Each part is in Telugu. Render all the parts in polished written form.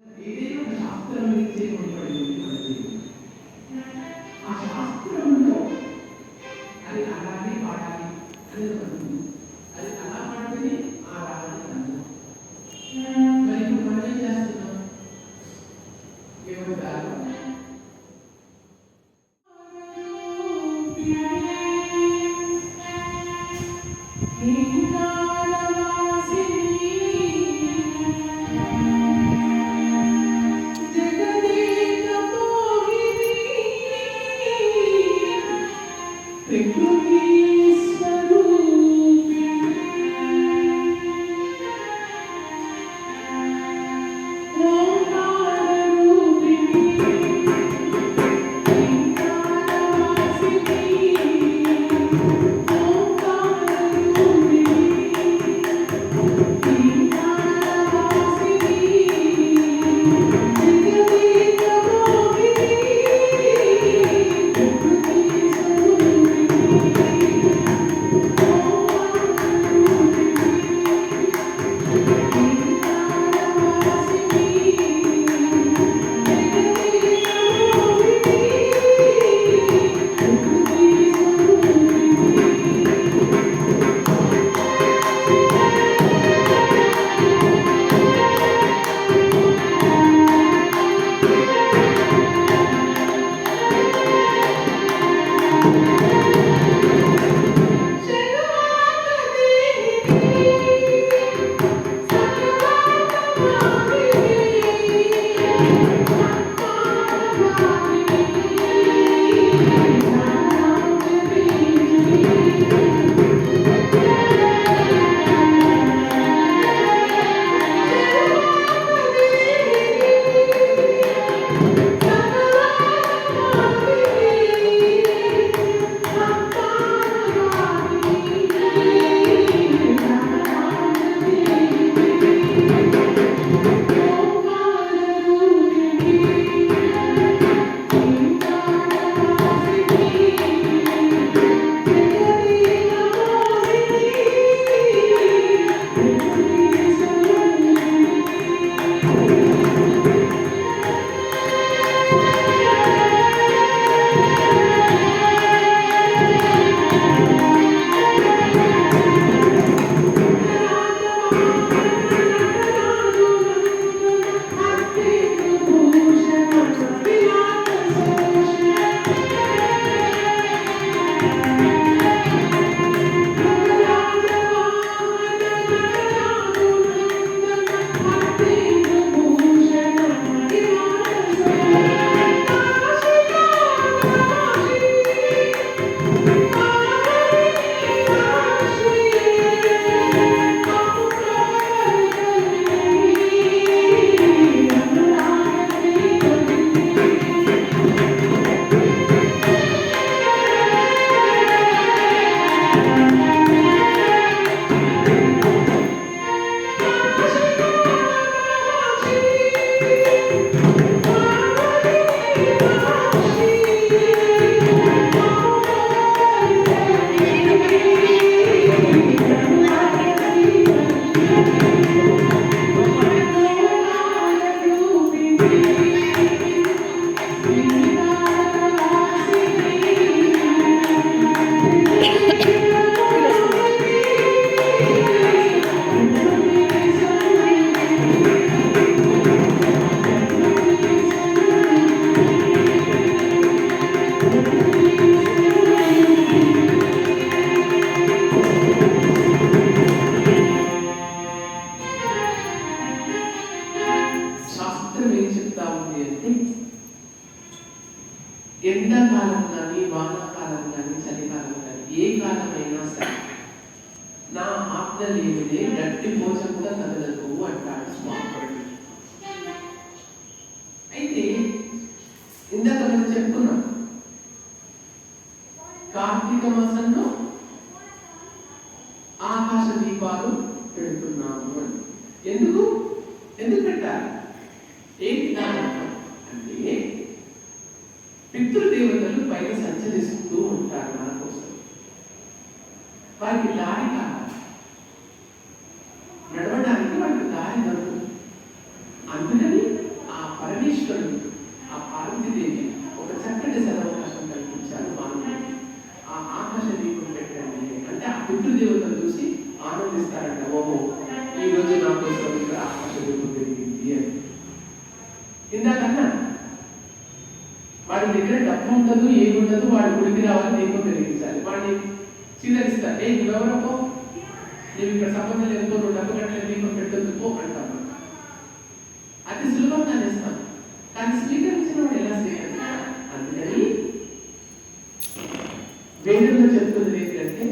ఏదైనా ఒక శాస్త్రం ఇచ్చే కొనబడి మనకి ఆ శాస్త్రంలో అది అలాగే పాడాలి అనేది ఒకటి ఉంది. అది అలా పాడితేనే ఆ రాగానికి అందం. మరి ఇప్పుడు మనం ఏం చేస్తున్నాం? ఏమంటారు? ఎండాకాలం కానీ వానాకాలం కానీ చలికాలం కానీ ఏ కాలమైనా సరే నా ఆజ్ఞ లేనిదే గట్టి మోస కూడా కదలదు అంటాడు స్వామి. అయితే ఇందాక మనం చెప్పుకున్నాం కార్తీక మాసంలో ఆకాశ దీపాలు పెడుతున్నాము అని. ఎందుకు పెట్టాలి? ఏంటి కారణం అంటే పితృదేవతలు పైన సంచరిస్తూ ఉంటారు మన కోసం. వారికి దారి కావాలి, నడవడానికి వారికి దారి దొరుకుతుంది. అందుకని ఈరోజు నా కోసం ఇక్కడ ఆకాశం పెరిగింది అని. ఇందాకన్నా వాడి దగ్గర డబ్బు ఉండదు, ఏముండదు, వాడి గుడికి రావాలి, దీపం వెలిగించాలి. వాడిని చీదరిస్తారు, ఏ నువ్వెవరో నేను ఇక్కడ సంబంధం లేదుకో, నువ్వు డబ్బు కట్టలేదు, దీపం పెట్టొద్దుకో అంటాము. అతి సులభంగా అనేస్తాం, కానీ స్వీకరించిన వాడు ఎలా స్వీకరిస్తారు? అందుకని వేదంలో చెప్తుంది ఏంటంటే,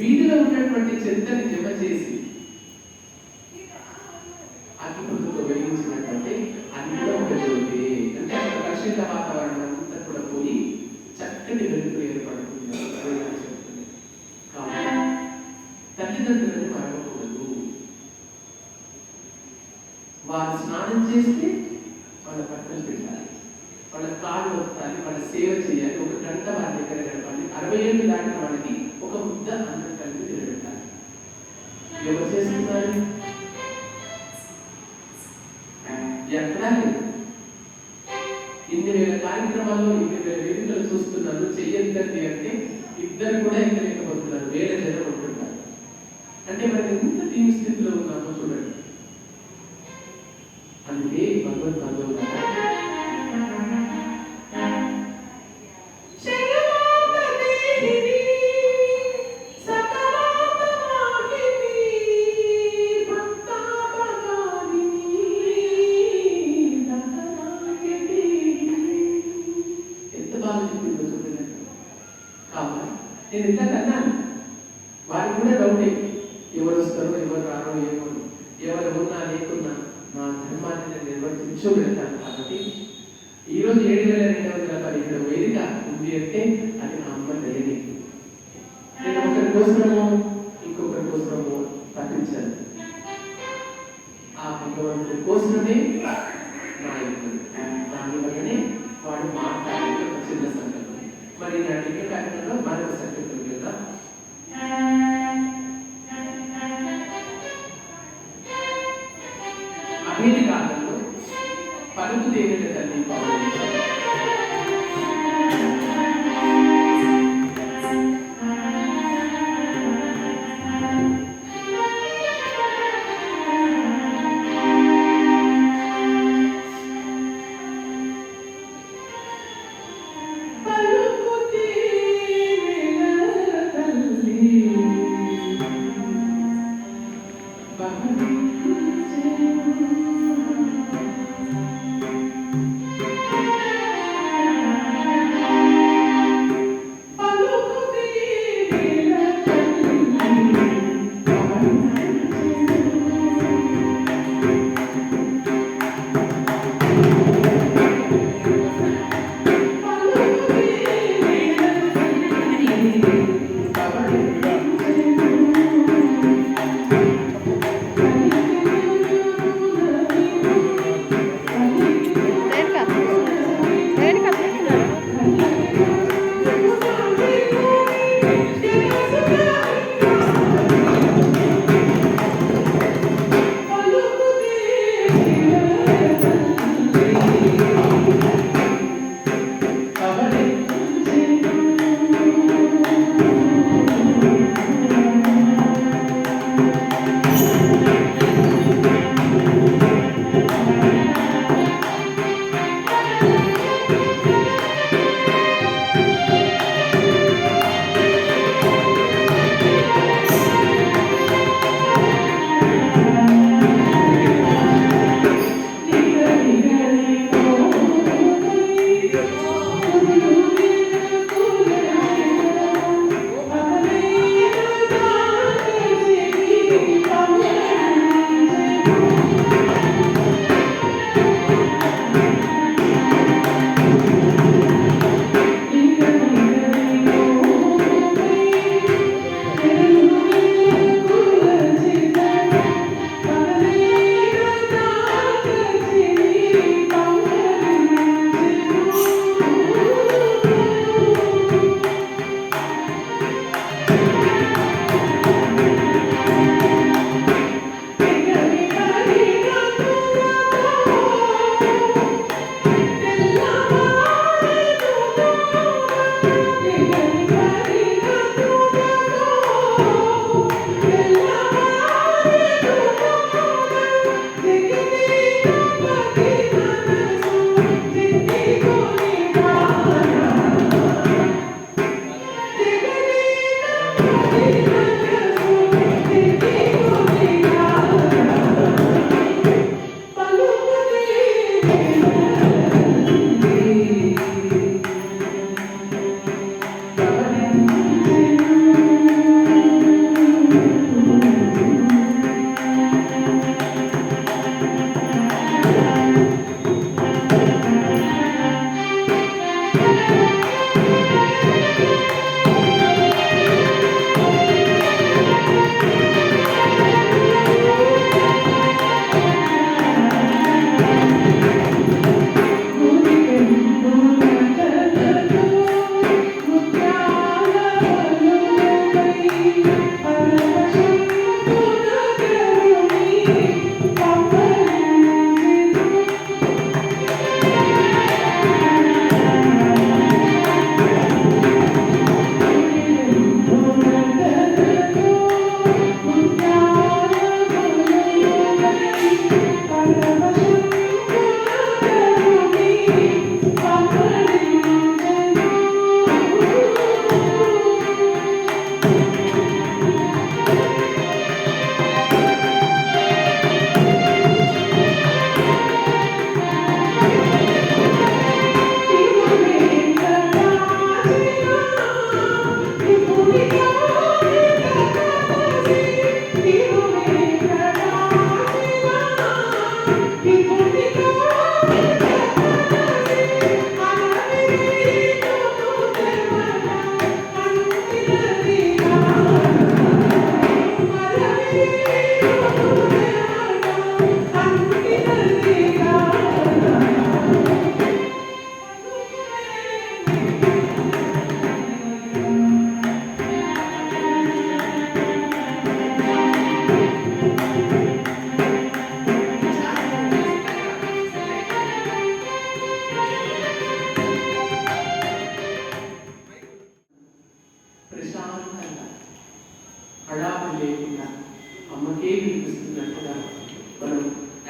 వీధిలో ఉన్నటువంటి చెత్తని జమ చేసి అగ్నిపుత్రుతో వెలిగించినట్లయితే అది కూడా ఒక జ్యోతి. అంటే అక్కడ కలుషిత వాతావరణం అంతా కూడా పోయి చక్కటి వెలుగు ఏర్పడుతుంది. కాబట్టి తల్లిదండ్రులను మరవకూడదు. వారు స్నానం చేస్తే వాళ్ళ బట్టలు పెట్టాలి, వాళ్ళ కాళ్ళు వస్తాలి, వాళ్ళ సేవ చేయాలి, ఒక గంట వారి దగ్గర గడపాలి. 60 ఏళ్ళు దాటిన వాళ్ళకి ఒక ముద్ద అన్నం కలిపి నిలబెట్టాలి. ఎవరు చేస్తున్నారు? ఎక్కడా లేదు. ఇన్ని వేల కార్యక్రమాల్లో ఇన్ని వేల వేదికలు చూస్తున్నారు, చెయ్యొద్దండి అంటే ఇద్దరు కూడా ఎక్కలేకపోతున్నారు, వేల జనం ఉంటున్నారు. అంటే మనం ఎంత దీని స్థితిలో ఉన్నామో చూడండి. అందుకే భగవద్గీతలో నేను ఇంత కన్నాను. వారికి కూడా డౌటే, ఎవరు వస్తారో ఎవరు రారో, ఎవరు ఉన్నా లేకున్నా నా ధర్మాన్ని నేను నిర్వర్తించు వెళ్తాను. కాబట్టి ఈరోజు 7,217 వేదిక ఉంది అంటే అది నా అమ్మ దయని. నేను ఒకరి కోసమో ఇంకొకరి కోసమో పఠించాను. ఆ భగవంతుడి కోసమే నాయకుడు. దాని వల్లనే వాడు మాట్లాడే ఒక చిన్న సంగతి. మరి నా దివ్య కార్యక్రమంలో మరొక సంగతి కదా, అభివృద్ధి కాలంలో పలుకు తేలిన తల్లి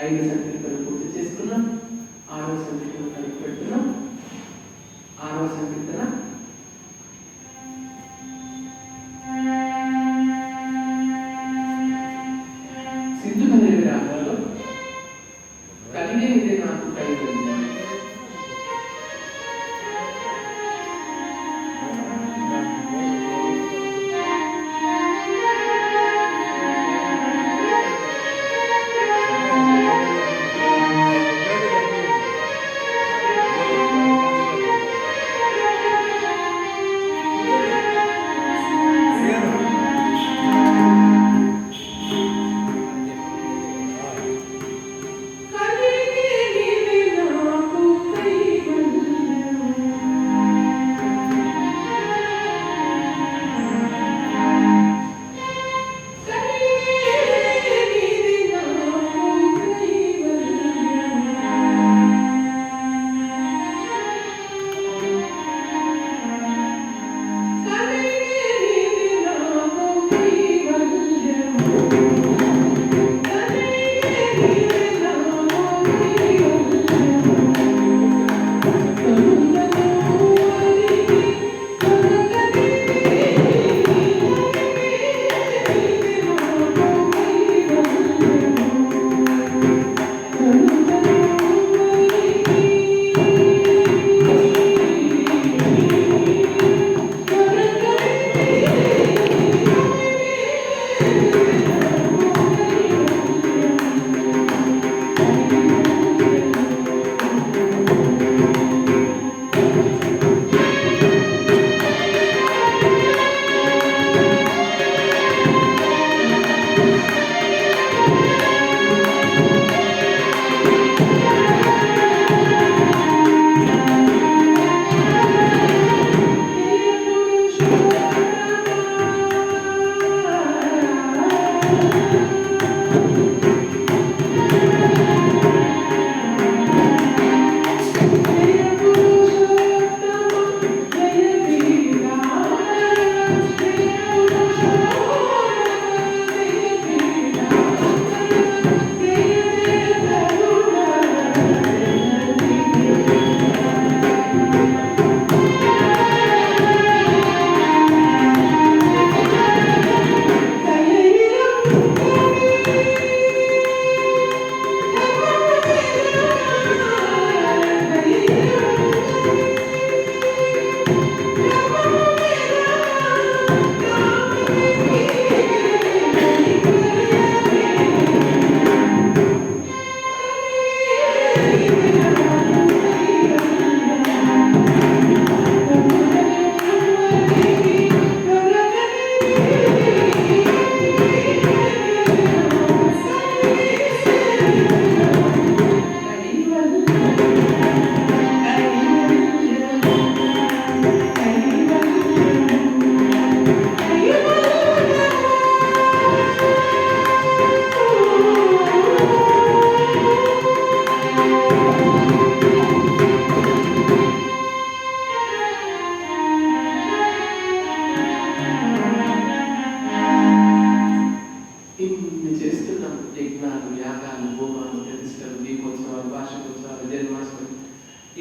5 సంకల్పాలు పూర్తి చేసుకున్నాం. 6వ సంకల్పం కలిపి పెడుతున్నాం. 6వ సంకీర్తన సింధు భైరవి రాగంలో కలిగేదే నాకు కైవల్యం.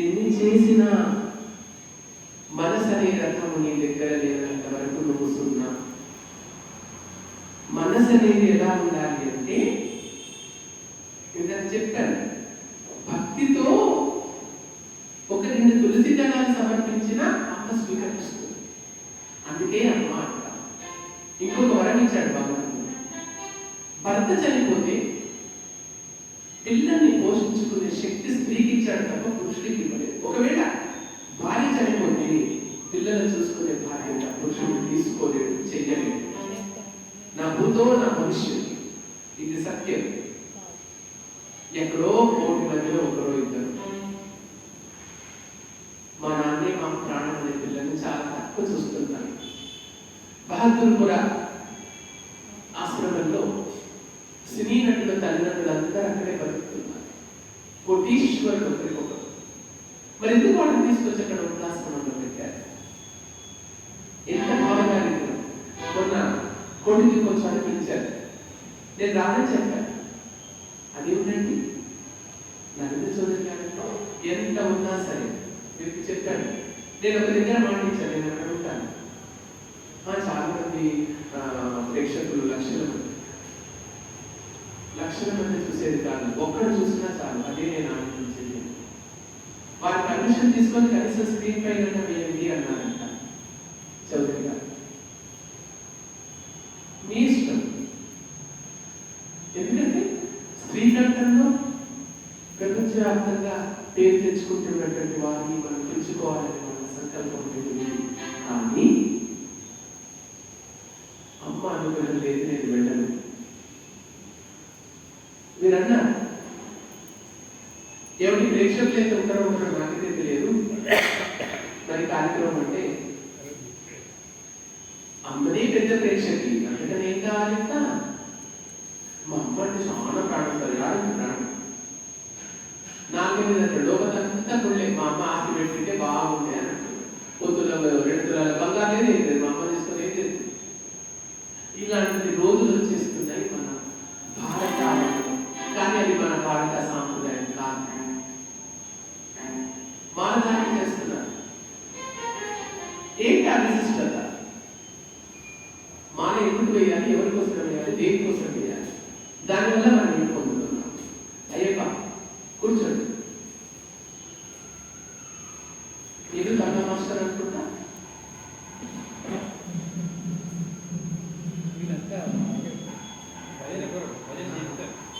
ఎన్ని చేసినా మనసు అనే రథము నీ దగ్గర లేనంత వరకు నువ్వు సున్నా. మనసు అనేది ఎలా ఉండాలి అంటే ఇందాక చెప్పాను, భక్తితో ఒక 2 తులసి దళాలు సమర్పించిన అమ్మ స్వీకరిస్తుంది. అందుకే అమ్మ అంట. ఇంకొక వరం ఇచ్చాడు భగవంతుడు. భర్త చనిపోతే పిల్లల్ని పోషించుకునే శక్తి స్త్రీకి ఇచ్చాడు తప్ప పురుషుడికి ఇవ్వలేదు. ఒకవేళ భార్య చనిపోతే పిల్లలు చూసుకునే బాధ్యత పురుషుడు తీసుకోలేడు, చెయ్యలేడు. నా భూతో నా భవిష్యత్తు, ఇది సత్యం. ఎక్కడో 1 మందిలో ఒకరో ఇద్దరు. మా నాన్నే మా ప్రాణం అనే పిల్లల్ని చాలా తక్కువ చూస్తున్నాను. బహదూర్పుర ఆశ్రమంలో సినీ నటుల తల్లిదండ్రులు అందరూ అక్కడే బతుకుతున్నారు. కోటీశ్వరుడు ఒకరికొకరు. మరి ఎందుకు వాళ్ళు తీసుకొచ్చి అక్కడ వృద్ధాశ్రమంలో పెట్టారు? ఎంత భావకార్యక్రమం. మొన్న కొడుకు కొంచెం అనిపించారు, నేను రానని చెప్పాను. అది ఉండండి, ఎంత ఉన్నా సరే మీకు చెప్పాను. నేను ఒక దగ్గర మాటించాను, నేను అక్కడ ఉంటాను. చాలా మంది ప్రేక్షకులు లక్షల మంది చూసేది కాదు, ఒక్కడు చూసినా చాలు, అదే నేను ఆనందించేది. వారి పర్మిషన్ తీసుకొని కనీసం స్క్రీన్ పైన వేయండి అన్నారంట చౌదరి గారు. మీ ఇష్టం. ఎందుకంటే స్త్రీ కంఠంలో ప్రపంచవ్యాప్తంగా పేరు తెచ్చుకుంటున్నటువంటి వారిని మనం తెలుసుకోవాలని మన సంకల్పం ఉంటుంది. కానీ అమ్మ అనుగ్రహం లేదు, నేను వెళ్ళను. మీరన్నా ఎవరి ప్రేక్షకులు అయితే ఉంటారో నాకైతే తెలియదు. మరి కార్యక్రమం అంటే అమ్మనే పెద్ద ప్రేక్షకి, అందుకని ఏం కావాలంట, మా అమ్మ అంటే చాలా ప్రాణం, పరిహారం ప్రాణం. నాలుగైదు లోకంతా కొడలే, మా అమ్మ ఆస్తి పెట్టుకుంటే బాగుండే అని అంటున్నాడు. పొద్దుల 2 తులాల బంగారు లేదు, మా అమ్మ తీసుకొని ఏం లేదు. ఇలాంటి రోజులు వచ్చేస్తున్నాయి మన భారత, కానీ అది మన భారత సాంప్రదాయం కాదు. మానదానం చేస్తున్నారు. ఏంటి ఆ విశిష్టత? మాన ఎందుకు వేయాలి, ఎవరి కోసం వేయాలి, దేనికోసం వేయాలి, దానివల్ల మనం ఏం పొందుతున్నాం? అయ్యప్ప కూర్చోండి. ఇది కన్నా మాస్టర్ అనుకుంటా.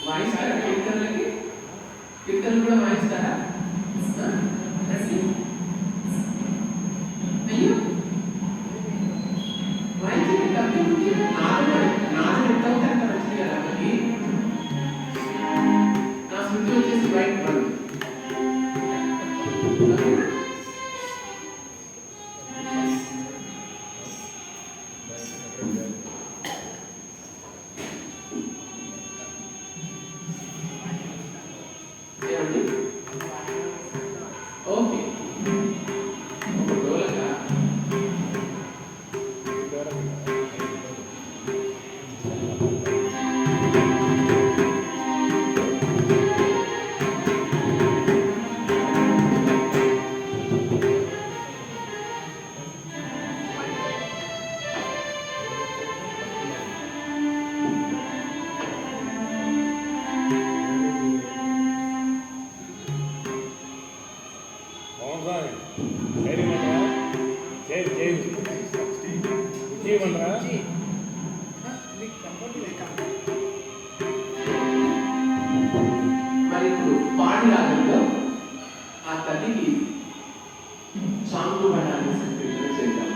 వాయిస్తారా కీర్తనలకి? కీర్తనలు కూడా వాయిస్తారా? అయ్యో వాయించి తప్పేముంది? నాది ఎంత అవుతే అంత మంచిది కదా. మనకి నా శృతి వచ్చేసి రైట్ వన్. ఓకే, మరి ఇప్పుడు పాడి రాగంలో ఆ తల్లికి సాంగు పడాలని సంకల్పన చేద్దాం.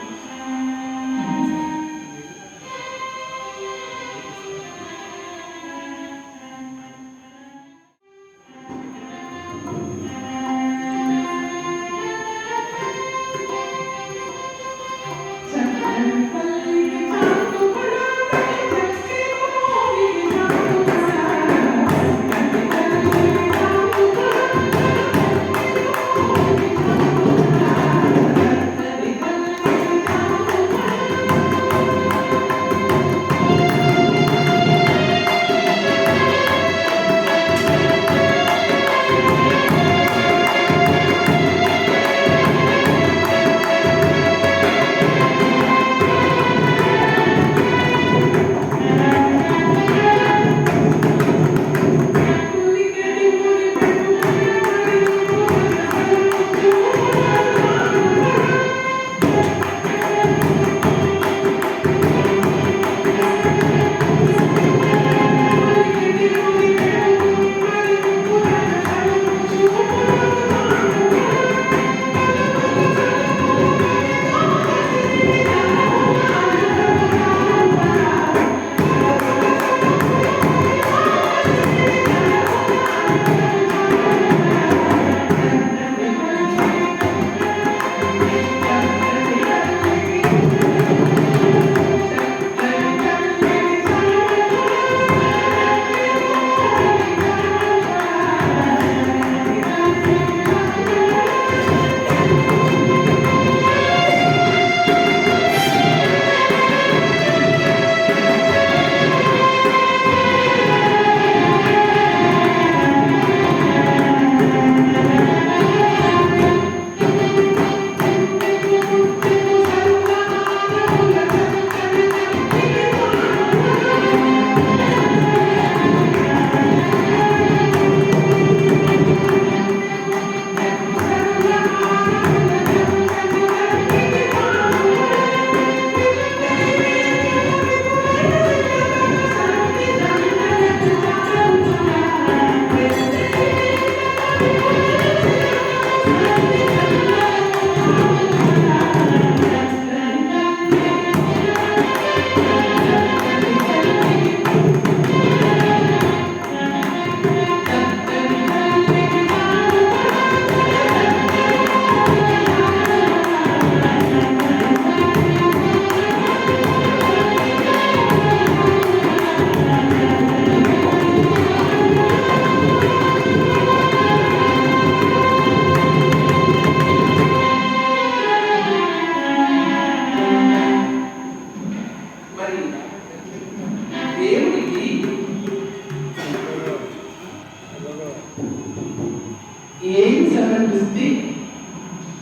ఏం సమర్పిస్తే,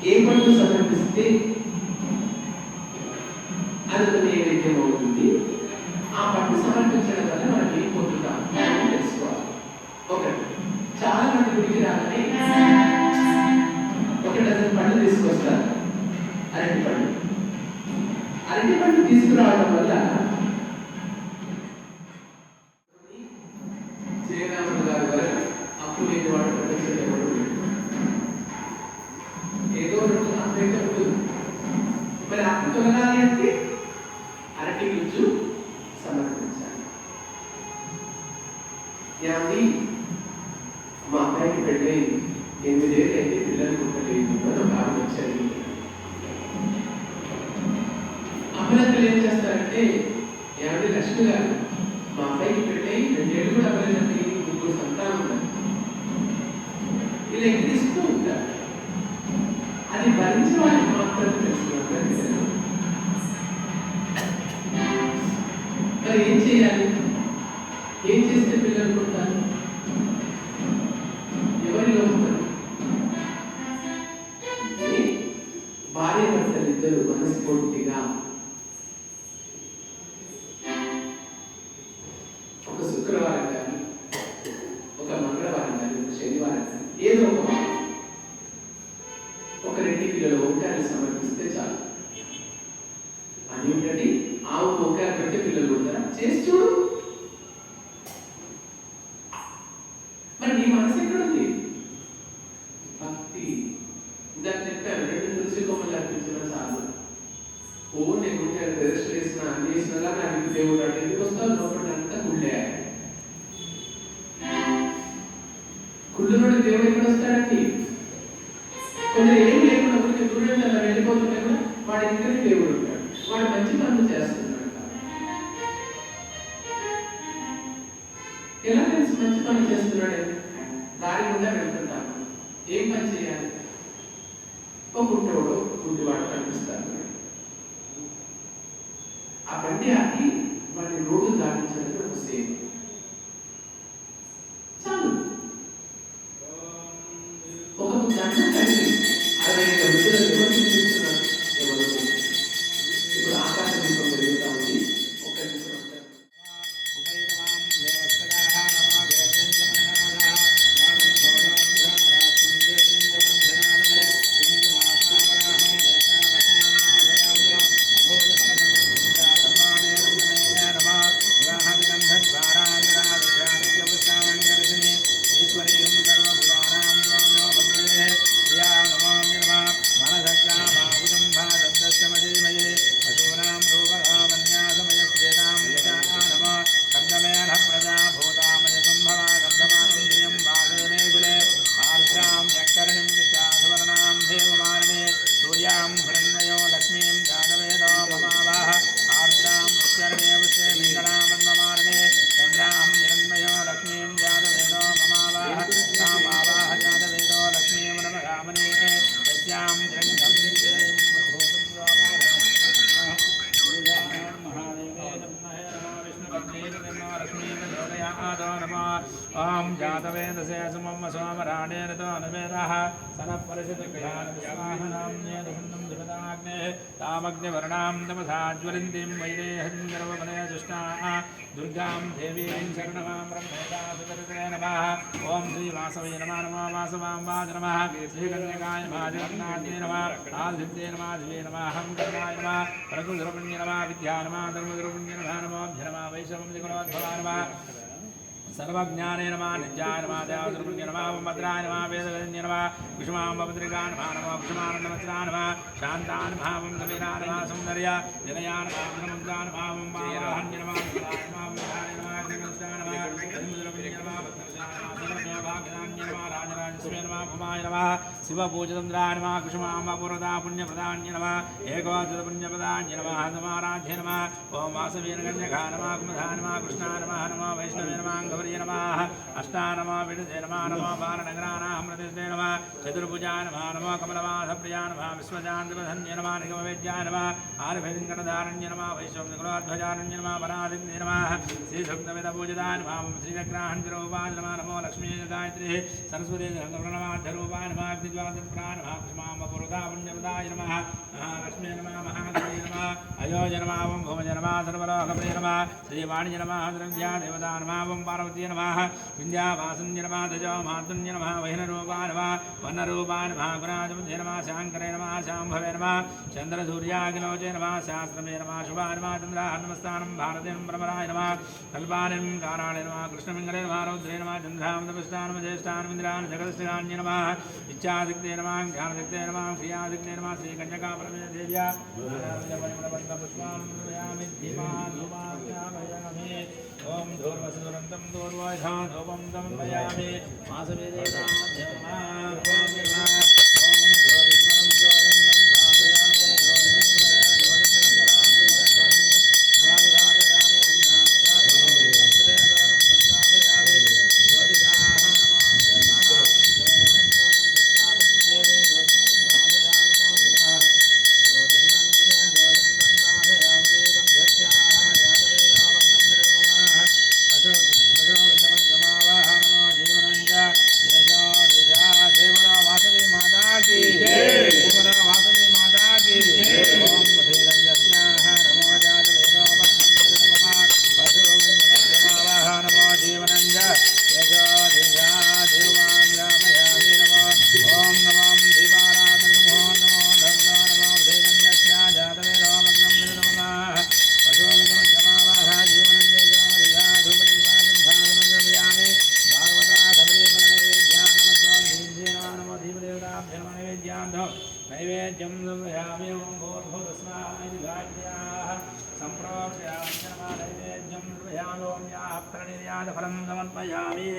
ఏ పట్టు సమర్పిస్తే అది నైవేద్యం అవుతుంది. ఆ పట్టు సమర్పించడం వల్ల మనం ఏం పొందుతాం అని తెలుసుకోవాలి. ఒకటి, చాలా మంది గుడికి రాగానే ఒక డజన్ పండ్లు తీసుకొస్తారు. అరటి పండు తీసుకురావడం వల్ల జయరాముడు గారి వల్ల అప్పు లేని వాడు ప్రపంచంలో ఏదో రెండు అప్పైతే ఉంటుంది. మరి అప్పు తొలగాలి అంటే అరటి గుజ్జు సమర్పించాలి. ఏమండి, మా అబ్బాయికి పెళ్ళి 8 ఏళ్ళు అయితే పిల్లలు పుట్టలేదు అని ఒక ఆవిడ వచ్చారు. అమ్మలక్కలు ఏం చేస్తారంటే, ఏమండి లక్ష్మి గారు, మా అబ్బాయికి పెళ్ళి 2 ఏళ్ళు కూడా అవ్వలేదండి, 3 సంతానం ఉన్నారు, ఇలా ఎక్కిస్తూ ఉంటారు. అది భరించిన వాళ్ళకి మాత్రం తెలుసుకున్నారు. మరి ఏం చేయాలి? ఏం చేస్తే పిల్లలు పుడతారు? ఎవరిలో ఉంటారు? భార్య భర్తలు ఇద్దరు మనస్ఫూర్తిగా ఒక శుక్రవారం కానీ, ఒక మంగళవారం కానీ, ఒక శనివారం కానీ, ఏదో ఒక వారం ఒక 2 కిలోల వంకాయలు సమర్పిస్తే చాలు. అదేంటంటే ఆవు వంకాయలు పెడితే పిల్లలు ఉంటారా? చేసి చూడు. మరి నీ మనసు ఎక్కడుంది? భక్తి. ఇందాక చెప్పాను, 2 తులసి కొమ్మలు అర్పించిన చాలు. నేను వంకాయలు ప్రదర్శన చేసిన అన్ని చేసినలా నాకు దేవుడు అంటే ఎందుకు వస్తావు? లోపల అంతా కుళ్ళే. కుళ్ళునోడి దేవుడు ఎక్కడ వస్తాడండి? కొందరు ఏం లేకుండా ఊరికి దూరం అలా వెళ్ళిపోతుంటే కూడా వాడు ఇంకనే దేవుడు ఉంటాడు. వాడు మంచి పనులు చేస్తున్నాడు. ఎలా తెలిసి మంచి పనులు చేస్తున్నాడు? దారి గుండా వెళ్తుంటాను. ఏం పని చేయాలి? ఒక గుడ్డోడు గుడ్డివాడు కనిపిస్తాడు. ఆ బండి ఆకి వాడిని రోడ్డు దాటించడానికి ఒక సేవ చాలు. ఒక దండం కలిసి 65 వృద్ధులు ఎవరు చూపిస్తున్నారు? ఎవరు? ఇప్పుడు ఆకాశ దీపం వెలుగుతా ఉంది. ఒక నిమిషం ओम जातवेदसे समम सोमराणेन तो अनुमेदः सनः परिषदग्रहानस्वाहनाम्नेन सुन्दं जगदाग्नेः तामग्निवर्णां तमसाज्वलिन्तीं वैदेहं गर्वमलयजुष्टाः दुर्गां देवीं शरणमां ब्रह्मेदासुदर्गे नमः ओम श्रीवासवे नमः नमः वासवाम्बाज नमः श्रीकन्यकाय नमः जगन्नाथ्ये नमः आदित्ये नमः दिवे नमः हंकर्णाय नमः प्रकुलद्रवण्य नमः विद्या नमः धर्मद्रवण्य नमः नमोऽभ्य नमः वैशवं जगन्नाथभवाय नमः सर्वज्ञाने नमः नित्याय नमः देवद्रवण्य नमः भद्राय नमः वेदवेद्य नमः कुसुमाम्बद्रिका नमः नमः कुसुमानन्दवज्रा नमः शान्ताय नमः गम्भीराय नमः सौन्दर्य विनयाय नमः ब्रह्मज्ञाय नमः वाहन्य नमः विदाय नमः विधाय नमः अग्निगंस्ताय नमः धर्मद्रवण्य नमः भद्रस्याय नमः सर्वसौभाग्यदान्य नमः राजराज तस्मै नमः भवाय नमः शिवपूजितन्द्राय नमः कुसुमाम्बपुरदा पुण्यप्रदान्य नमः एकवाचरपुण्यप्रदान्य नमः समाराध्य नमः ओं वासवीरगण्यघा नमः कुमधा नमः कृष्णा नमः नमः वैष्णवे नमः गौर्ये नमः अष्टा नमः विडुते नमः नमः बालनगराणां प्रतिष्ठे नमः चतुर्भुजाय नमः नमः कमलवासप्रिया नमः विश्वजान्तधन्य नमः निगमवेद्याय नमः आर्भेङ्कटधारण्य नमः वैश्वध्वजारण्य नमः परादित्य नमः श्रीसुक्तवेदपूजिताय नमः श्रीचक्राहञ्जरूपाय नमः नमो लक्ष्मी गायत्री सरस्वती प्रणवाध्यरूपाय नमः अग्निज्वालप्राय नमः कुसुमाम्बपुरदा पुण्यप्रदाय नमः लक्ष्मी नमः महादेवी नमः अयोज नमः ओं भौमज नमः सर्वलोकप्रिय नमः श्रीवाणिज नमः द्रव्या देवता नमः ओं पार्वती नमः विन्द्यावासन्य नमः ध्वजो मातुन्य नमः वैनरूपाय नमः वनरूपाय नमः गुणाजमुद्य नमः शाङ्करे नमः शाम्भवे नमः चन्द्रसूर्याग्नोजे नमः शास्त्रमे नमः शुभाय नमः चन्द्राः नमस्तानं भारतीं भ्रमराय नमः कल्पानिं काराळे नमः कृष्णमिङ्गले नमः रौद्रे नमः चन्द्रामदपुष्टानं ज्येष्ठानमिन्द्रान् जगदस्थिरान्य नमः इच्छादिक्ते नमः ज्ञानदिक्ते नमः श्रियादिक्ते नमः श्रीकन्यकापरमेदेव्या पुष्पामि धीमाधूमाभयामि ओं धूर्वसुरन्तं दूर्वधा धूपं समर्पयामि मासवेदेवां नैवेद्यं समर्पयामि ओं भूर्भुवस्वाहाः सम्प्रोक्ष्यामि नैवेद्यं समर्पयामि ओं याः प्रणिर्यातफलं समर्पयामि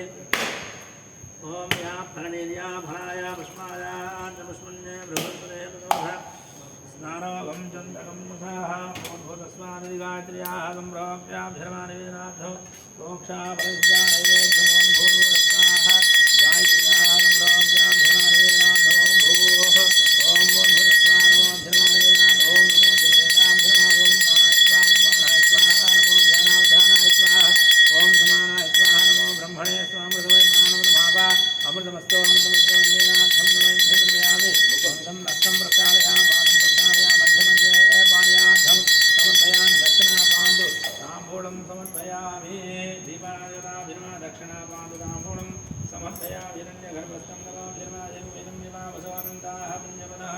ओं याः प्रणिर्याफलाय पुष्पाय पुष्पन्ये बृहस्पते प्रदोषः स्नानोगं चन्दकं मुखाः भूर्भुवस्वाहाः सम्प्रोक्ष्याभ्यर्मानिवेदनार्थं मोक्षापरिज्ञा नैवेद्यं ओं भूर्भुवस्वाहा गायत्र्याः सम्प्रोक्ष्याभ्यर्मानिवेदनार्थं भूः ओं भूर्भुवस्वाहा नमो ओं नमो देवतां धर्माय ओं प्राणाय स्वाहा नमो ज्ञानावधानाय स्वाहा ओं समानाय स्वाहा नमो ब्रह्मणे स्वामृतवै प्राणब्रह्मावा अमृतमस्तु अमृतमस्तु नीनाथं नमः धर्मयामि बन्धं नष्टं प्रक्षालयामि पादं प्रक्षालयामि मध्यमध्ये पाणियार्थं समर्पयामि दक्षिणापान्दु ताम्बूलं समर्पयामि दीपाराधनाभिर्मा दक्षिणापान्दु ताम्बूलं समर्पयामि हिरण्यगर्भस्थं नमोऽभिर्मादिवेदं विवावसवरन्ताः पुण्यपदः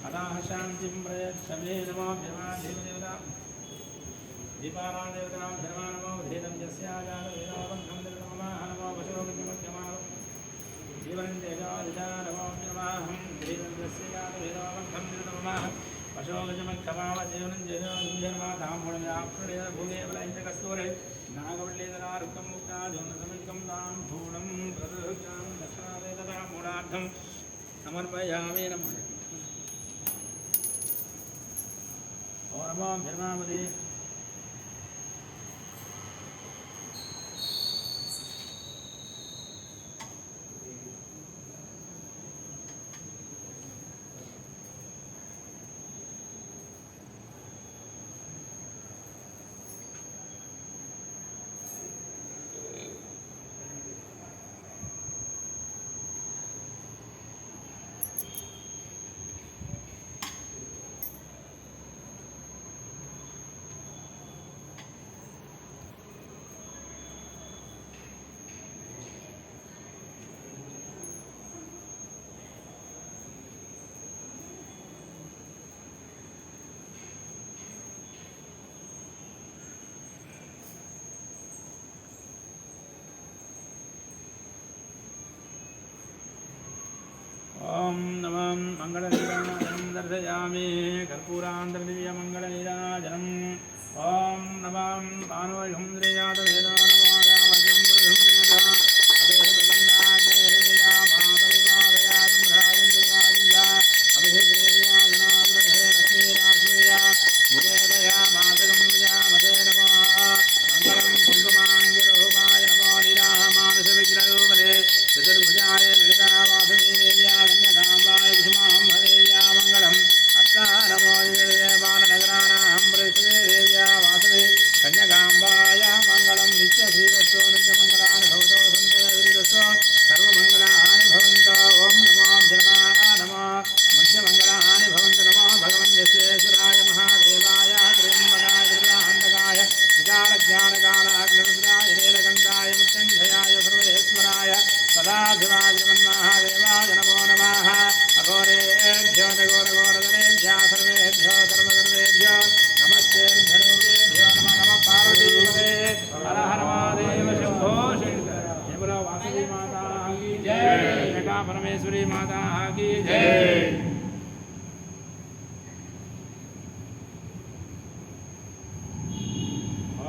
अनाः शान्तिं प्रयच्छमे नमोऽभिर्मा देवदेवता दीपाराधनादेवतां धर्मा नमो भेदं यस्याजातवेदोबन्धं निर्ममः नमो वशोगतिमध्यमाः जीवनं तेजादिशा नमो नमाहं भेदं यस्याजातवेदोबन्धं निर्ममः वशोगतिमध्यमाः जीवनं तेजादिशा भूगे बलैञ्चकस्तूरे नागवल्लीधरारुक्तं मुक्ताधुनसमिकं तां पूर्णं प्रदृष्टां दक्षिणावेदतां मूढार्थं समर्पयामि नमः ओं नमो धर्मावधि ओं नमः मंगलनीराजनं दर्शयामि कर्पूरान्तर्दिव्यमङ्गलनीराजनम् ओं नमः पानोयं श्रीजातवेदो नमो रामजं पुरुषं जगतः अभेदगन्धाग्नेया महापरिवार सदाशिवादिमन्महादेवाय नमो नमः अघोरेभ्यो घोरघोरधनेभ्यः सर्वेभ्यो सर्वधर्मेभ्यो नमस्तेभ्यो नमः नमः पार्वतीपते हर हर महादेव शंभो शंकर जय बोलो वासुदेवी माता की जय कन्यका परमेश्वरी माता की जय।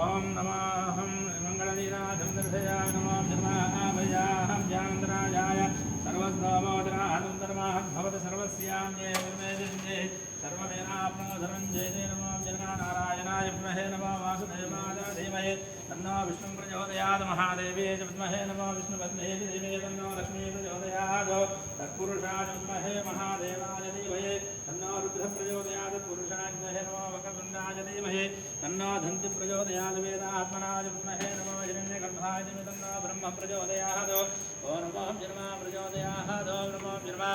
ओम नमः मंगलनीराजं दर्शयामि नमो धर्माभयाहं जानन्द्राजाय सर्वस्वमोदराहं धर्माहद्भवत् सर्वस्यां जय विमेदिन्ये सर्वमेनाप्नोधनं जय जय नमो जगन्नारायणाय विद्महे नमो वासुदेवाय धीमहि तन्नो विष्णुं प्रचोदयात् महादेवी च विद्महे नमो विष्णुपत्न्यै च धीमहि तन्नो लक्ष्मी प्रचोदयात् तत्पुरुषाय विद्महे महादेवाय धीमहि तन्नो रुद्रः प्रचोदयात् पुरुषाय विद्महे नमो वक्रतुण्डाय धीमहि तन्नो धन्ति प्रचोदयात् वेदात्मनाय विद्महे नमो हिरण्यगर्भाय धीमहि तन्नो ब्रह्म प्रचोदयात् ॐ नमो जन्मा प्रचोदयात् ॐ नमो जन्मा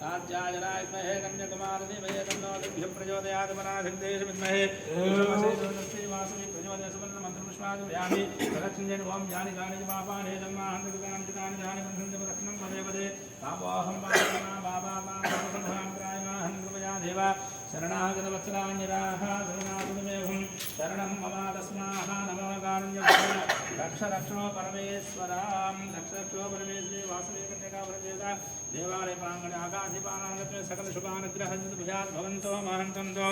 राज्याय विद्महे कन्याकुमारी धीमहि तन्नो दिव्यः प्रचोदयात् पराशक्तेः विद्महे वासवी प्रचोदयात् सुवर्ण मंत्रपुष्पादि प्रदक्षिणेन ओम जानि जानि पापानि जन्मान्तकानि चितानि जानि बन्धन्ति प्रदक्षिणं पदे पदे पापोऽहं पापमा बाबा संहाम्रायमाहं कृपया देव शरणागतवत्सलान्यराः शरणागतमेवं शरणं मम तस्माः नमो कारुण्यं रक्ष रक्षो परमेश्वरां रक्ष रक्षो परमेश्वरी वासवी कन्यका व्रजेता देवालय प्रांगण आकाशिपानागत्वे सकल शुभानुग्रहन्तु भुजात् भवन्तो महन्तन्तो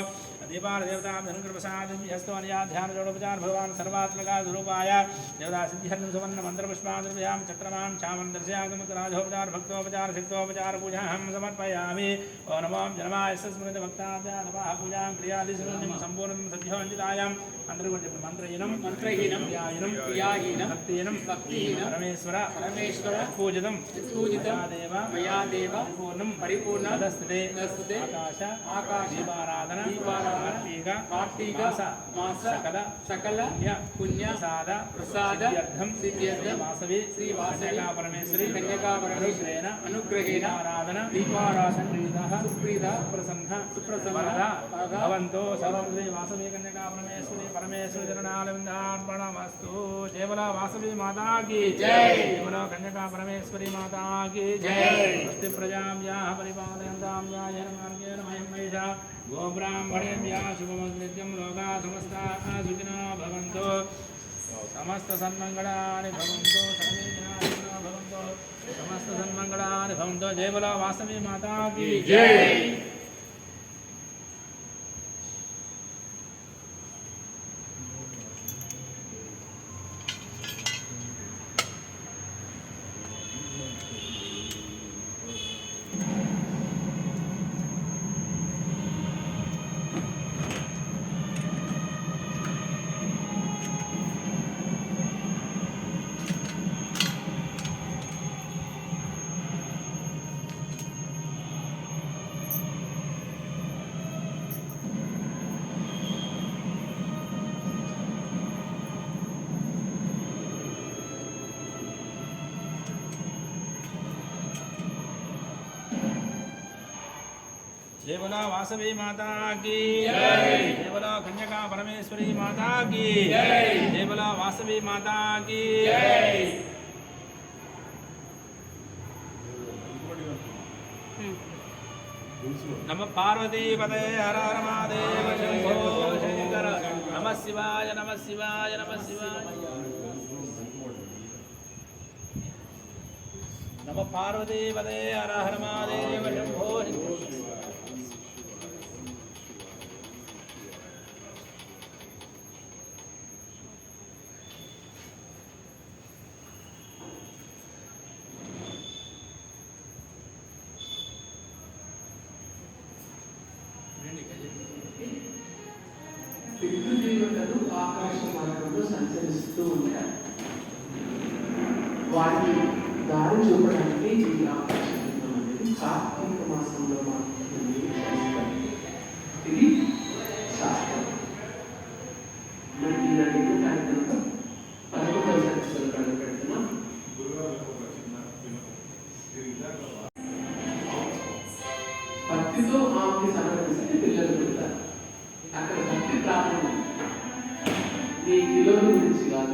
दीपाल देवता धनुर्प्रसादं यस्तो अन्याध्यान जोडोपचार भगवान् सर्वात्मका स्वरूपाय देवता सिद्ध्यर्थं सुवर्ण मन्त्रपुष्पादर्भयां चक्रमां चामं दर्शयागमकराजोपचार भक्तोपचार सिक्तोपचार पूजाहं समर्पयामि ओ नमो जन्माय स्मृत भक्ताभ्या नमः पूजां क्रियादिसंपूर्णं सम्पूर्णं सद्योञ्जितायाम् अंतर्गुण मंत्रहीनं क्रियाहीनं भक्तिहीनं परमेश्वर पूजितं मया देव परिपूर्ण नस्तुते आकाश दीपाराधना कार्तिक मास सकल पुण्य प्रसाद सिद्ध्यर्थं वासवी श्री कन्यका परमेश्वरी अनुग्रहेण दीपाराधना सुप्रीता सुप्रसन्न वरदा भवन्तो सर्वं श्री वासवी कन्यका परमेश्वरी परमेश्वर चरणारविन्दार्पणमस्तु जय बोलो वासवी माता की जय जय बोलो कन्यका परमेश्वरी माता की जय अस्ति प्रजां याः परिपालयन्तां यायेन मार्गेण मह्यं महिषा गोब्राह्मणेभ्यः शुभमङ्गलं लोकाः समस्ताः सुखिनो भवन्तु समस्त सन्मङ्गलानि भवन्तु सर्वे जनाः सुखिनो भवन्तु समस्त सन्मङ्गलानि भवन्तु जय बोलो वासवी माता की जय। जय बोलो वासवी माता की जय जय बोलो कन्यका परमेश्वरी माता की जय जय बोलो वासवी माता की जय। नमः पार्वती पते हर हर महादेव शंभो शंकर नमः शिवाय नमः शिवाय नमः शिवाय नमः पार्वती पते हर हर महादेव शंभो పితృదేవతలు ఆకాశ మార్గంలో సంచరిస్తూ ఉంటారు. వారిని దారి చూపడానికి ఈ ఆకాశ మార్గం అనేది కార్తీక మాసంలో మాత్రమే చేస్తారు. ఇది శాస్త్రం. మరి ఈ రెండు కార్యక్రమం 11వ సంవత్సరం పెడుతున్నాం. భక్తితో ఆమెకి సమర్పిస్తే పిల్లలు పెడతారు. అక్కడ భక్తి ప్రారంభం ఈ కిలోల గురించి కాదు.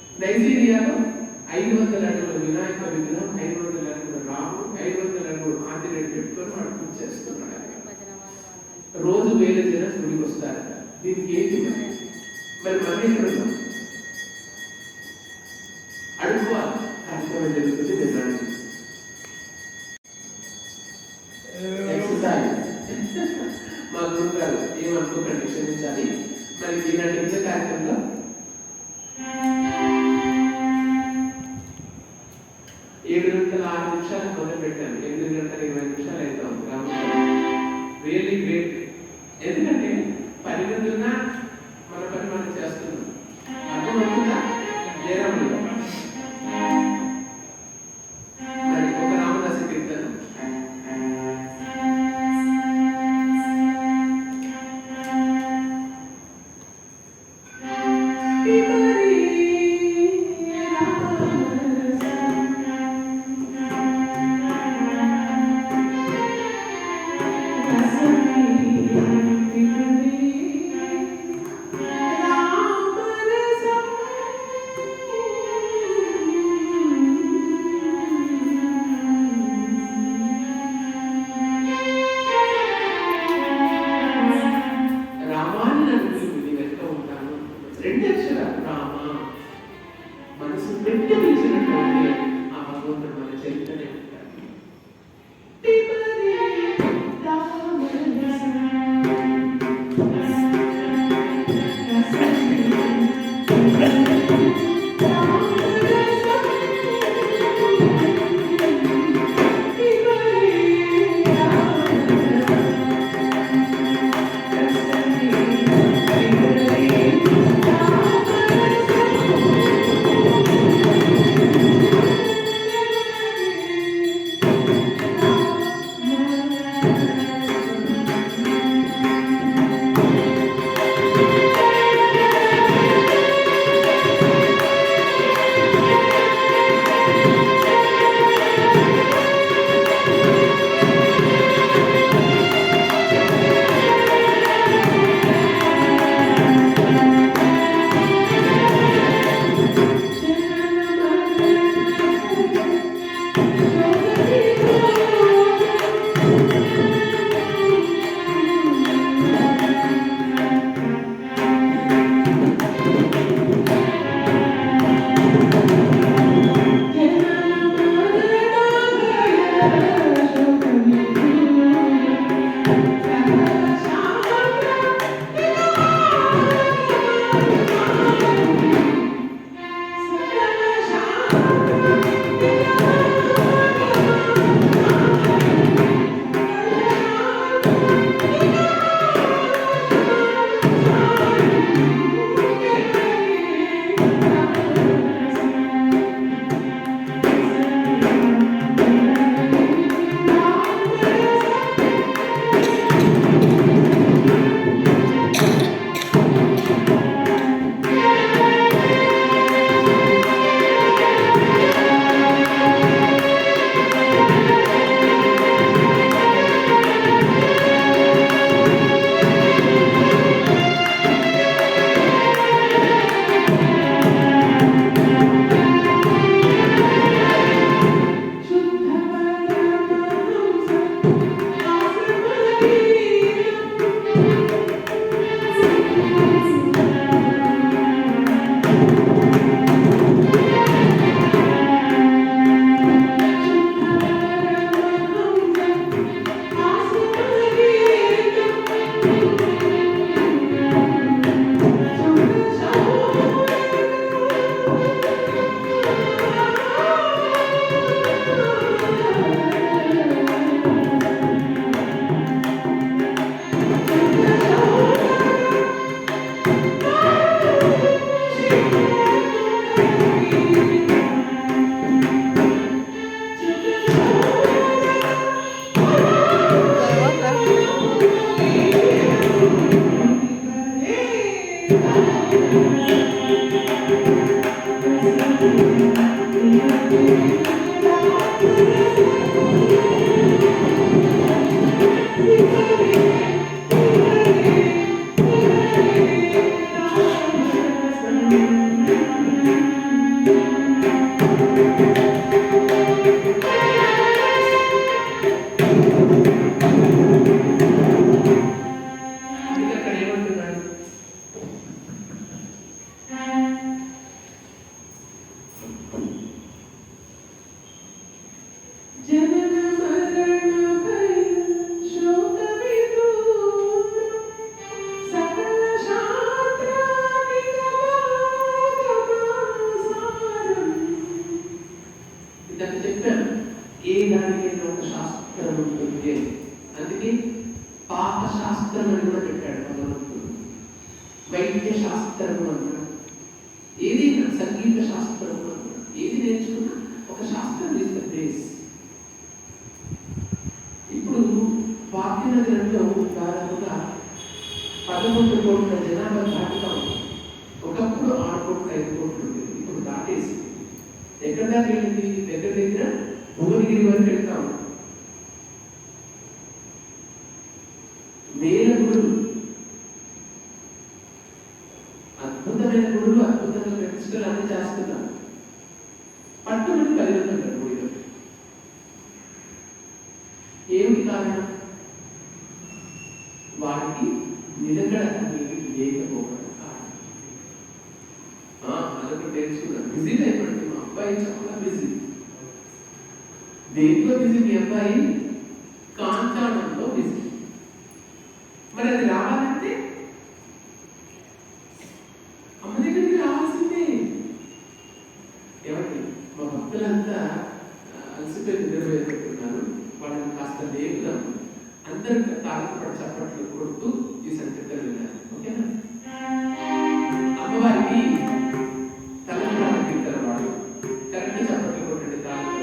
నైజీరియాలో 500 అడుగుల వినాయక విగ్రహం, 500 అడుగుల రాము, 500 అడుగుల ఆంజనేయుడు పెట్టుకొని వాడు పూజ చేస్తున్నాడు. రోజు వేల జనం గుడికి వస్తారు. దీనికి ఏంటి మరి మనం ఇక్కడ ఉన్నాం? అడుగుకోవాలి. కార్యక్రమం జరుగుతుంది. వెళ్ళాలి. ఎక్సర్సైజ్. మా గురువు గారు ఏమనుకోకండి, క్షమించాలి. మరి ఈనాటి కార్యక్రమంలో 7 గంటల 6 నిమిషాలు మొదలు పెట్టాను. 8 గంటల 20 నిమిషాలు అవుతాం. Really great. ఎందుకంటే 10 గంటలున్నా మన పని మనం చేస్తున్నాం. అర్థమవుతుందా? జయరాములు మరి ఒక రామదాస కీర్తన. మనసు పెట్టి పిలిచినటువంటి ఆ భగవంతుడు మన చరిత్రనే ఉంటాడు. శాస్త్రము అన్నాడు, ఏదైనా సంగీత శాస్త్రము అన్నాడు, ఏది నేర్చుకున్నా ఒక శాస్త్రం ఇస్ ద బేస్. ఇప్పుడు భాగ్యనగరంలో దాదాపుగా 11 కోట్ల జనాభా దాటుతాం. ఒకప్పుడు 6 కోట్ల 5 కోట్లు ఉండేది, ఇప్పుడు దాటేసి ఎక్కడ దాకా వెళ్ళింది? దగ్గర దగ్గర భువనగిరి వరకు వెళ్తాం. వేల గుడులు, అద్భుతమైన గుడులు, అద్భుతమైన ప్రతిష్టలు అన్ని చేస్తున్నాం. పట్టుమని 10 ఉంటారు గుడిలో. ఏమిటి కారణం? వారికి నిలకడ అనేది లేకపోవడం కారణం. అదొకటి తెలుసుకున్నాం. బిజీ అయిపోయింది మా అబ్బాయి, చాలా బిజీ. దేంట్లో బిజీ మీ అబ్బాయి? కాంచాడంలో బిజీ. మరి అది రావాలంటే అమ్మ దగ్గరికి రావాల్సిందే. ఎవరికి? మా భక్తులంతా అలసిపోయి నిద్రపోయేటట్టున్నారు, వాళ్ళని కాస్త లేపుదాం. అందరూ తాళపడి చప్పట్లు కొడుతూ ఈ సంకీర్తన విన్నారు. ఓకేనా? అమ్మవారికి తెలంగాణ కీర్తన వాడు కరెక్ట్ చప్పట్లు కొట్టండి తాళపడి.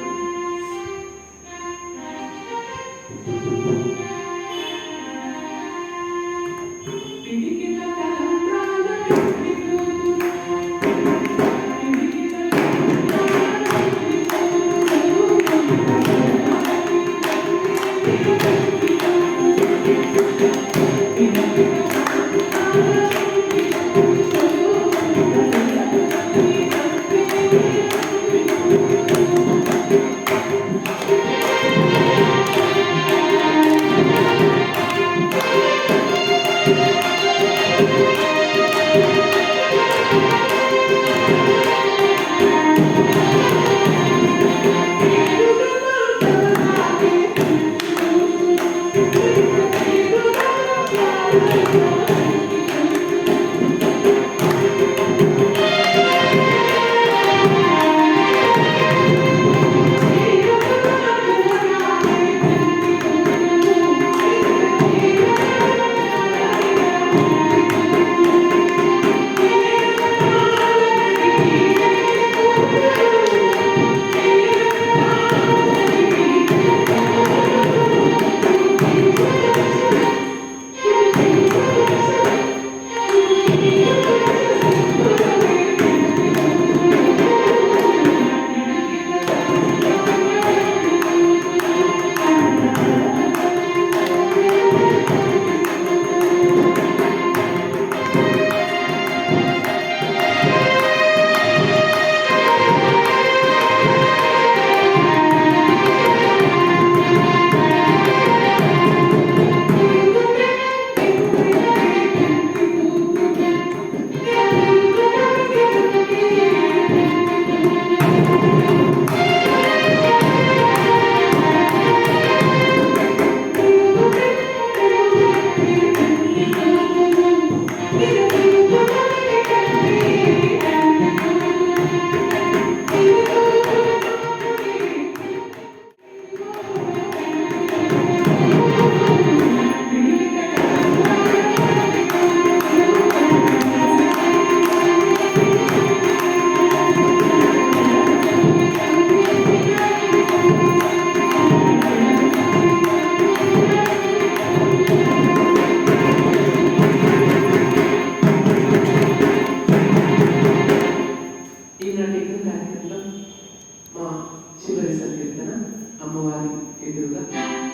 అమ్మవారి ఎదురుగా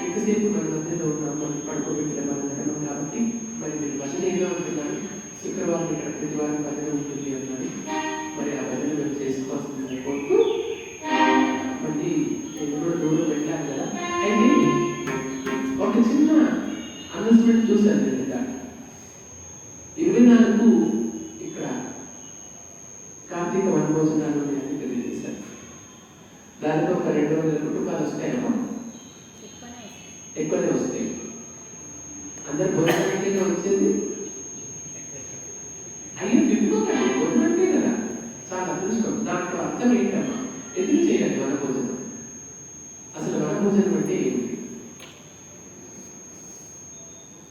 ఎంతసేపు మన మధ్యలో ఉన్న అమ్మని పడుకోబెట్టిన మనం కాబట్టి మరి మీరు భజన ఏదో అంటున్నారు, శుక్రవారం ఇక్కడ ప్రతివారం భజన ఉంటుంది అన్నారు. మరి ఆ భజన మేము చేసుకోవాల్సిందని కోరుతూ మళ్ళీ నేను కూడా దూరం వెళ్ళాను కదా. అయితే ఒక చిన్న అనౌన్స్మెంట్ చూశాను నేను. 24 ఇక్కడ కార్తీక వనభోజనాలు అని తెలియజేశారు. దానితో ఒక 200 కుటుంబాలు వస్తాయేమో, ఎక్కువనే వస్తాయి. అందరు భోజనానికే వచ్చేది. అయ్యో తిప్పుకోకండి, భోజనంటే కదా చాలా అదృష్టం. దాంట్లో అర్థం ఏంటమ్మా, ఎందుకు చేయాలి వనభోజనం? అసలు వనభోజనం అంటే ఏమిటి?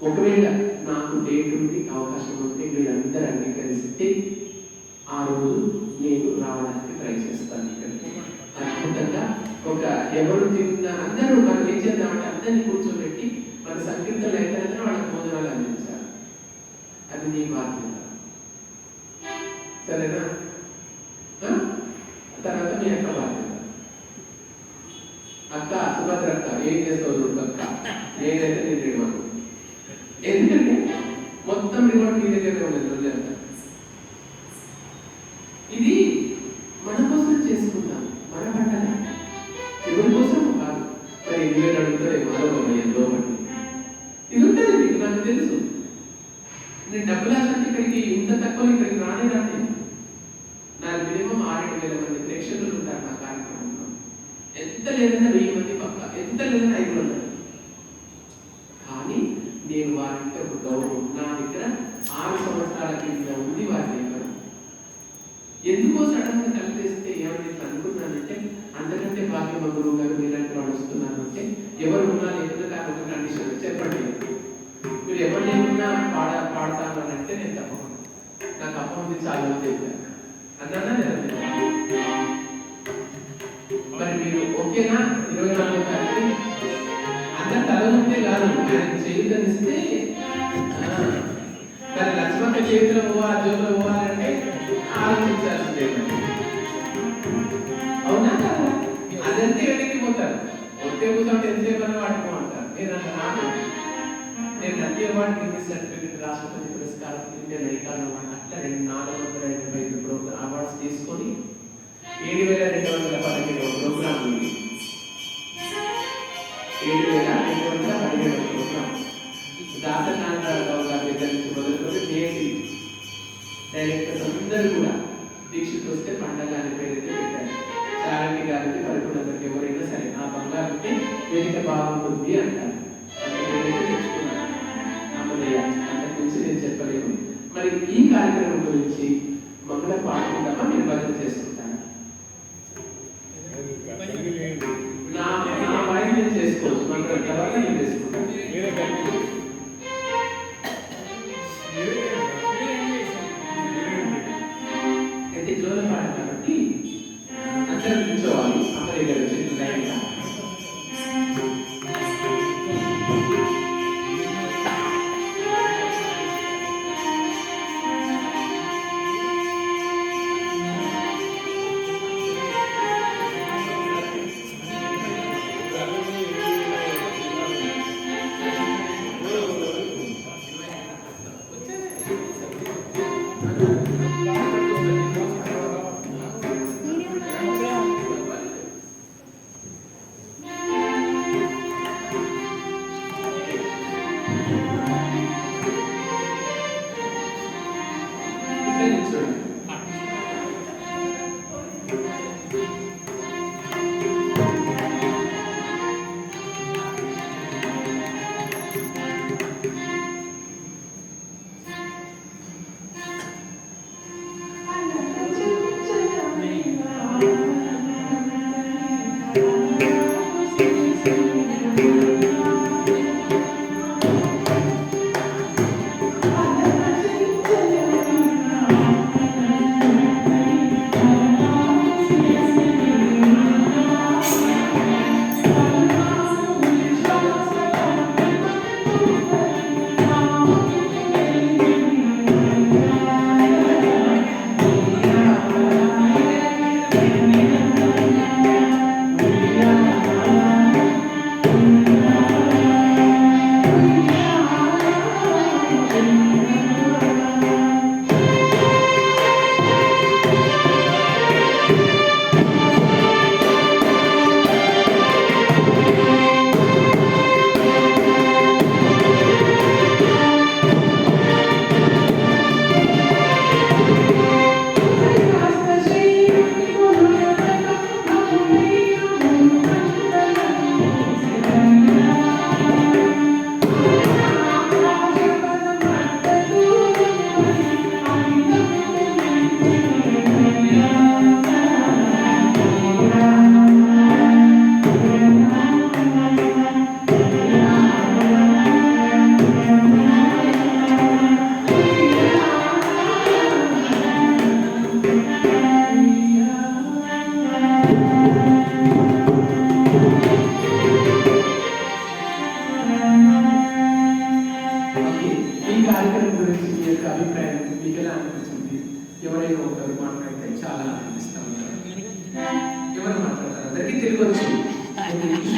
ఒకవేళ నాకు డేట్ ఉండి అవకాశం ఉంటే వీళ్ళందరూ అంగీకరిస్తే ఎవరు తిన్నా అందరూ మనం ఏం చేద్దామంటే అందరినీ కూర్చోబెట్టి మన సంకీర్తనలు అయిన తర్వాత వాళ్ళకి భోజనాలు అందించాలి. అది నీ బాధ్యత, సరేనా? తర్వాత మీ అక్క బాధ్యత. అక్క సుభద్ర అక్క ఏం చేస్తావు అక్క, నేనైతే నేను రిమోట్, ఎందుకంటే మొత్తం రిమోట్ మీ దగ్గర ఉండదు. ఇది మన కోసం చేసుకుంటాం, మన పంటనే, ఎవరి కోసం కాదు. మరి 20,000 అడుగుతారే మాధవ ఎంతో మంది, ఇది ఉంటుంది మీకు, నాకు తెలుసు. నేను డబ్బులు ఆశంటే ఇక్కడికి ఇంత తక్కువ ఇక్కడికి రానే రానే. నాకు మినిమం 6-7,000 మంది ప్రేక్షకులు ఉంటారు నా కార్యక్రమంలో. ఎంత లేదన్నా 1000 మంది పక్క, ఎంత లేదన్నా 500. కానీ నేను వారికి ఒక గౌరవం, నా దగ్గర 6 సంవత్సరాల కింద ఉంది వారి దగ్గర. ఎందుకో సడన్ గా కలిపేస్తే ఏమని అనుకున్నానంటే, అంతకంటే భాగ్యమ గురువు గారు మీలాంటి వాళ్ళు వస్తున్నారు అంటే ఎవరు ఉన్నా లేకుండా ఒక కండిషన్ చెప్పండి, మీరు ఎవరు లేకున్నా పాడతాను అని అంటే నేను తప్పకుండా, నాకు అప్పటి చాలా చెప్పాను అన్నా. మరి మీరు ఓకేనా? 24వ తారీఖు అందరు తల ఉంటే కాదు, ఆయన చేయుతనిస్తే మరి లక్ష్మక్క చేతిలో పోవాలి, జోబులో పోవాలంటే ఆలోచించాల్సిందే. అవునా కదా? అదంతే వెనక్కి పోతారు. ఒకే కూర్చోండి ఎంతసేపు అని వాడుకోమంటారు. నేను అన్నాను, నేను నంది అవార్డు గిన్నెస్ సర్టిఫికెట్, రాష్ట్రపతి పురస్కారం, ఇండియన్ ఐకాన్ అవార్డు, అట్లా 485 అవార్డ్స్ తీసుకొని 7,217 ప్రోగ్రామ్ ఉంది. 7,217 ప్రోగ్రామ్ దాసరి నారాయణరావు గారి దగ్గర నుంచి మొదలుకొని నేటి డైరెక్టర్స్ అందరూ కూడా దీక్షిత్ వస్తే పండగ అనే పేరైతే పెట్టారు. చారణి గారికి పరిపూర్ణతకి ఎవరైనా సరే ఆ బంగారంటే వేదిక బాగుంటుంది అంటారు. తెచ్చుకున్నాను అమ్మదయ్య, అంతకు మించి నేను చెప్పలేను. మరి ఈ కార్యక్రమం గురించి మంగళ పాడుకుందామా, మీరు భజన చేసుకుంటాను? నా వాయిస్ నేను చేసుకోవచ్చు, మంగళ తర్వాత నేను చేసుకుంటాను. అయితే జోల పాట కాబట్టి అందరూ కూర్చోవాలి. అమ్మదయ్య గారు చెప్పిన లైన్గా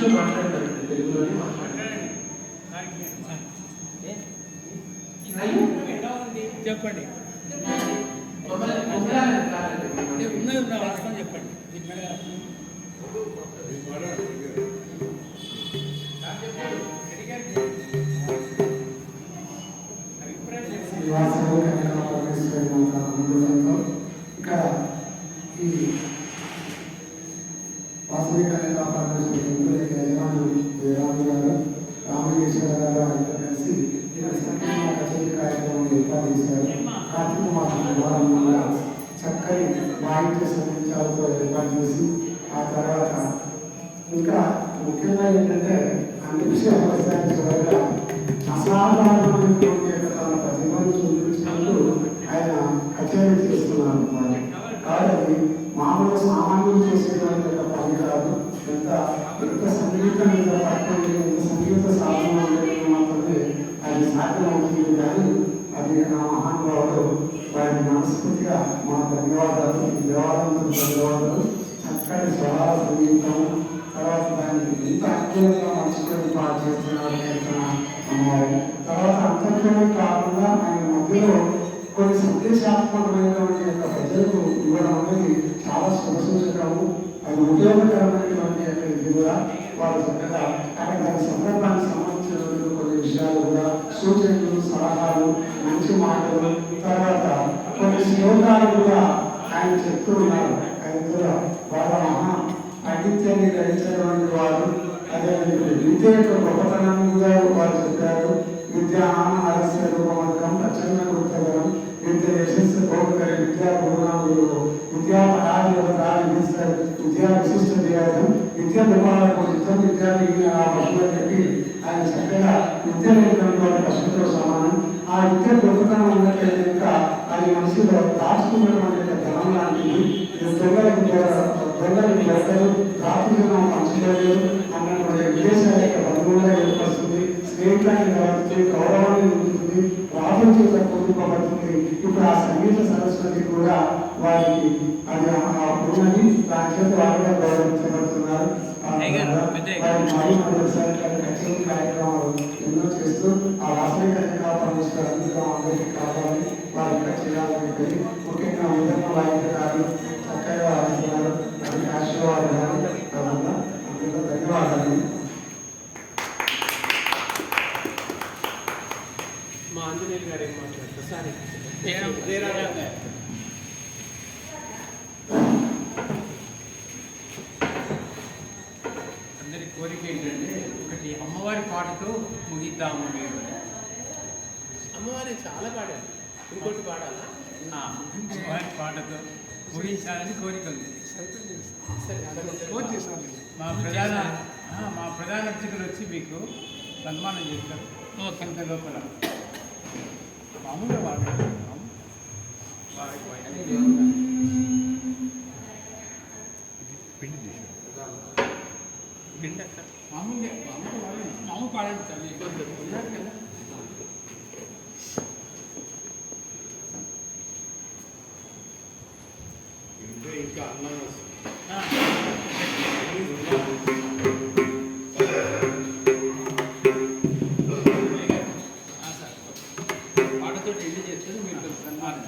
ఇంగ్లీష్లో మాట్లాడతారు, తెలుగులోనే మాట్లాడతారు. చెప్పండి చెప్పండి. ఇక్కడ ఈ వాసవి కన్యకా పరమేశ్వర యజమానులు జయరాము గారు, రామలింగేశ్వర గారు ఆయనతో కలిసి ఇక్కడ సంకీర్ణ కచేరీ కార్యక్రమం ఏర్పాటు చేశారు. కార్తీక మాసం ప్రారంభంగా చక్కని వాయిద్య సంగీతాలతో ఏర్పాటు చేసి ఆ తర్వాత ఇంకా ముఖ్యంగా ఏంటంటే అన్ని విషయాలు వస్తాయని చివరిగా అసాధారణమైనటువంటి తన ప్రతిభను చూపించినప్పుడు ఆయన కచేరీ చేస్తున్నారు. కాబట్టి మామూలు సామాన్యులు చేసేటువంటి పని కాదు. ఎంత సంగీతం మీద పట్టుకుంటే ఎంత సంగీత సాధన ఉండేది మాత్రమే అది సాధ్యమవుతుంది. కానీ అది నా మహానుభావుడు వారి మనస్ఫూర్తిగా మా ధన్యవాదాలు, దేవాలయం ధన్యవాదాలు. చక్కటి స్వరాల సంగీతం, తర్వాత దాన్ని ఎంత అత్యంతంగా మంచుకొని బాగా చేస్తున్నారు అమ్మవారు. తర్వాత అంతర్గతం కాకుండా ఆయన మధ్యలో కొన్ని సందేశాత్మకమైనటువంటి యొక్క ప్రజలకు ఇవ్వడం అనేది చాలా శుభసూచకము. అది ఉపయోగకరమైనటువంటి యొక్క ఇది కూడా వారు చక్కగా అక్కడ దాని సందర్భానికి సంబంధించినటువంటి కొన్ని విషయాలు కూడా సూచనలు, సలహాలు, మంచి మాటలు, తర్వాత కొన్ని శ్లోకాలు కూడా ఆయన చెప్తూ ఉన్నారు. ఆయన కూడా వాళ్ళ మహా పాండిత్యాన్ని గ్రహించినటువంటి వారు. అదే విద్య యొక్క గొప్పతనాన్ని కూడా వారు చెప్పారు. విద్య ఆలస్య రూపమకం ప్రచన్న గుర్తగరం విద్య యశస్సు భోగకరి విద్యా గురునాములు విద్యా పరాధిపతాలు విద్యా విశిష్ట దేవం విద్య నిర్మాణకు యుద్ధం విద్యాన్ని ఆ పశువులు పెట్టి ఆయన చక్కగా విద్య నేర్పినటువంటి పశువుతో సమానం. ఆ విద్య గొప్పతనం ఉన్నట్లయితే ఇంకా అది మనిషిలో దాచుకున్నటువంటి ధనం లాంటిది. దొంగలు దొరకదు, రాత్రులు పంచుకోలేదు అన్నటువంటి విదేశాల యొక్క బంధువులుగా ఏర్పడుతుంది. స్నేహితులను కలుగుతుంది, గౌరవాన్ని ఉంటుంది, రాబోయే చేత పొందుకోబడుతుంది. ఇప్పుడు ఆ సంగీత సరస్వతి కూడా వారికి అది ఉన్నది. దాని చేత వారిగా గౌరవించబడుతున్నారు. కచేరీ కార్యక్రమాలు ఎన్నో చేస్తూ ఆ వాసవి కన్యకా పరమేశ్వర అందరికీ కావాలి. వారి కచేరీ ముఖ్యంగా ఉదయం వాయిద్యకారులు చక్కగా వాయిస్తున్నారు. వారికి ఆశీర్వాదాలు. అందులో ధన్యవాదాలు. మా ఆంజనేయులు గారు ఏం మాట్లాడతారు సార్? అందరి కోరిక ఏంటంటే ఒకటి అమ్మవారి పాటతో ముగిద్దాము. మీరు అమ్మవారి చాలా పాడారు, ఇంకోటి పాడాలా? అమ్మవారి పాటతో ముగించాలని కోరిక ఉంది. మా ప్రధాన అర్చకులు వచ్చి మీకు సన్మానం చేస్తారు. కొంత లోపల మామూలుగా వాడారు. మామూలు పాడండి తల్లి ఉన్నారు కదా. ఇంకా అన్నం పాటతో ఎండ్ చేస్తారు. మీరు సన్మానం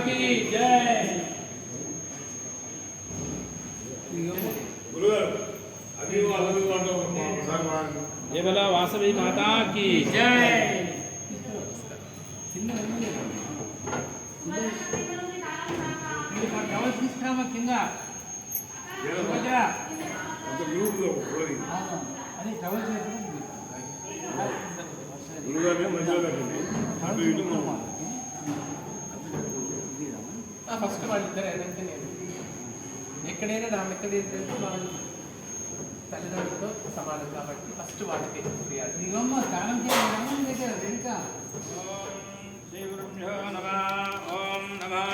की जय। ये बोला वासवी माता की जय। టవల్ తీసుకురామా కింద అదే టవల్ ఫస్ట్ వాళ్ళిద్దరు ఏదంటే నేను ఎక్కడైనా నా మెత్తడి ఏంటంటే వాళ్ళు తల్లిదండ్రులతో సమానం కాబట్టి ఫస్ట్ వాళ్ళకి చేయాలి. దిగమ్మ స్నానం చేయాలి దగ్గర వెనుక श्री गुरुभ्यो नमः। ओम नमः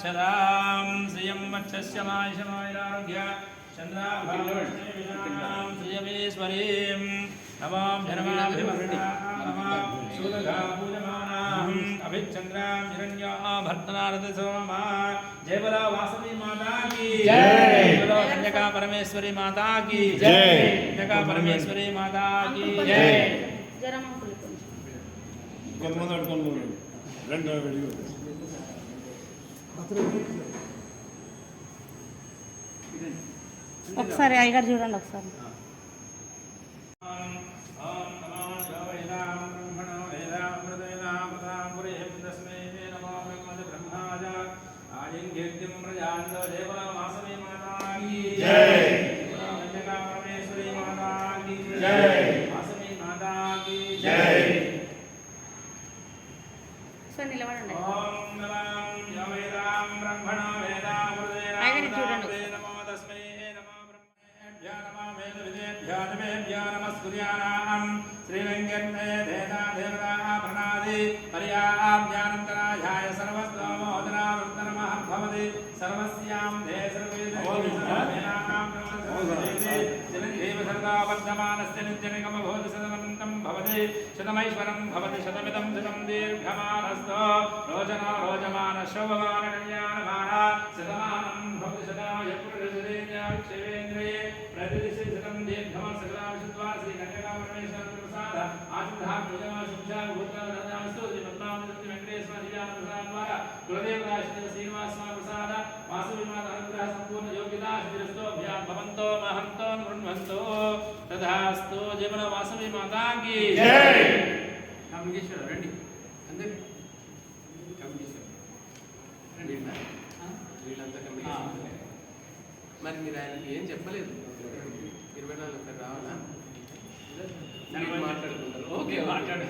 चन्द्राभरणश्रीयं वक्षस्य मायशमायरारोग्य चन्द्राभरणं श्रियमेश्वरीं नमां जनमाभिमन्त्रणा शूलगा पूजमानाम् अभिचन्द्रां हिरण्याः भर्तनारदसोमा। जय बोला वासवी माता की जय। बोलो कन्यका परमेश्वरी माता की जय। कन्यका परमेश्वरी माता की जय। ఒకసారి అయ్యగారు చూడండి ఒకసారి. నిలబడండి. అయ్యగారిని చూడండి. श्रीरङ्गन्मेधेतादेवताप्रणादि पर्याप्यानन्तरायाय सर्वस्यां देवसर्गाबद्धमानस्य नित्यनिगमभूति शतमन्तं भवति शतमैश्वरं भवति शतमिदं शतं दीर्घमानस्तो रोचनो रोचमानशोभमानकल्याणमानः शतमानं भवति शताय पुरुषेन्द्रिये प्रतिदिशि शतं दीर्घमान् सकलाविशुद्ध्वा श्रीकन्यकापरमेश्वरप्रसाद आचुर्धा पूजमा शुभ्या भूतनादास्तु श्रीपद्मावती वेङ्कटेश्वर श्रीरामप्रसादद्वारा कुलदेवराश्री श्रीनिवासप्रसाद वासुविमाननुग्रह सम्पूर्ण योग्यता श्रीरस्तोभ्यां भवन्तो महन्तो गृह्णन्तो तथास्तु। जय बोलो वासवी माता की जय। కమ్యూనికేషన్ రండి అందరు కమ్యూనికేషన్ రండి వీళ్ళంతా కమ్యూనికేషన్. మరి మీరు ఆయనకి ఏం చెప్పలేదు 24 రావాలా మాట్లాడుకుంటారు. ఓకే మాట్లాడు.